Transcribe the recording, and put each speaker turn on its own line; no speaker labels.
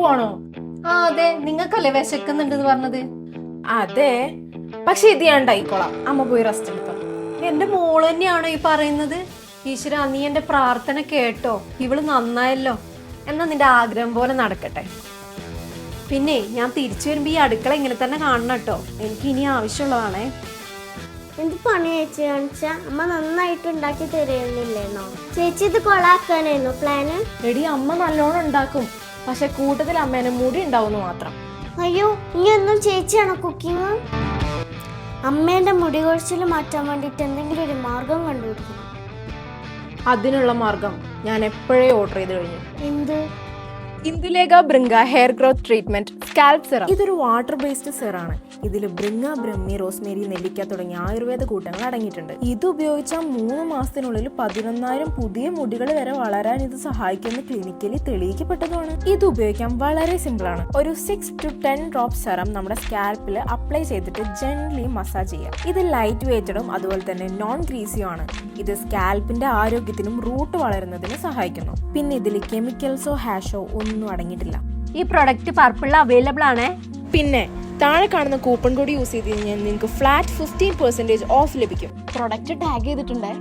പോവാണോ?
ആ അതെ, നിങ്ങൾക്കല്ലേ വിശക്കുന്നുണ്ടെന്ന് പറഞ്ഞത്.
അതെ, പക്ഷെ ഇത് ഞാൻ ഉണ്ടായിക്കോളാം. അമ്മ പോയി റെസ്റ്റ് എടുത്തോ.
എന്റെ മോള് തന്നെയാണോ ഈ പറയുന്നത്? ഈശ്വര, നീ എന്റെ പ്രാർത്ഥന കേട്ടോ. ഇവള് നന്നായല്ലോ. എന്നാ നിന്റെ ആഗ്രഹം പോലെ നടക്കട്ടെ. പിന്നെ ഞാൻ തിരിച്ചു വരുമ്പോ ഈ അടുക്കള ഇങ്ങനെ തന്നെ കാണണം കേട്ടോ. എനിക്ക് ഇനി ആവശ്യമുള്ളതാണേ.
എന്ത് പണി ചേച്ചി കാണിച്ച? അമ്മ നന്നായിട്ട് ഉണ്ടാക്കി തരുന്നില്ലേന്നോ? ചേച്ചി ഇത് കൊളാക്കാനായിരുന്നു പ്ലാന്?
എടി, അമ്മ നല്ലോണം ഉണ്ടാക്കും, പക്ഷെ കൂട്ടത്തിൽ അമ്മേനെ മുടി ഉണ്ടാവുന്നു മാത്രം.
അയ്യോ, ഇനി ഒന്നും ചേച്ചിയാണോ കുക്കിങ്? അമ്മേന്റെ മുടി കൊഴിച്ചിൽ മാറ്റാൻ വേണ്ടിട്ട് എന്തെങ്കിലും ഒരു മാർഗം കണ്ടുപിടിക്കണം.
അതിനുള്ള മാർഗം ഞാൻ എപ്പോഴേ ഓർഡർ ചെയ്ത് കഴിഞ്ഞു.
എന്ത്?
Indulekha Bhringa hair growth treatment scalp serum. ഇതൊരു വാട്ടർ ബേസ്ഡ് സെറാണ്. ഇതിൽ ബ്രിങ്ക, ബ്രഹ്മി, റോസ്മേരി, നെല്ലിക്ക തുടങ്ങിയ ആയുർവേദ കൂട്ടങ്ങൾ അടങ്ങിയിട്ടുണ്ട്. ഇത് ഉപയോഗിച്ചാൽ 3 മാസത്തിനുള്ളിൽ 11,000 പുതിയ മുടികൾ വരെ വളരാൻ ഇത് സഹായിക്കുന്ന ക്ലിനിക്കലി തെളിയിക്കപ്പെട്ടതുമാണ്. ഇത് ഉപയോഗിക്കാൻ വളരെ സിമ്പിൾ ആണ്. ഒരു 6 to 10 ഡ്രോപ്പ് സെറം നമ്മുടെ സ്കാൽപ്പിൽ അപ്ലൈ ചെയ്തിട്ട് ജെന്റ്ലി മസാജ് ചെയ്യാം. ഇത് ലൈറ്റ് വെയ്റ്റഡും അതുപോലെ തന്നെ നോൺ ഗ്രീസിയും ആണ്. ഇത് സ്കാൽപ്പിന്റെ ആരോഗ്യത്തിനും റൂട്ട് വളരുന്നതിനും സഹായിക്കുന്നു. പിന്നെ ഇതിൽ കെമിക്കൽസോ ഹാഷോ ഒന്നും അടങ്ങിയിട്ടില്ല.
ഈ പ്രൊഡക്റ്റ് പർപ്പിളിൽ അവൈലബിൾ ആണേ.
പിന്നെ താഴെ കാണുന്ന കൂപ്പൺ കോഡ് യൂസ് ചെയ്ത് കഴിഞ്ഞാൽ നിങ്ങൾക്ക് ഫ്ലാറ്റ് 15% ഓഫ് ലഭിക്കും.
Product tag ചെയ്തിട്ടുണ്ടേ.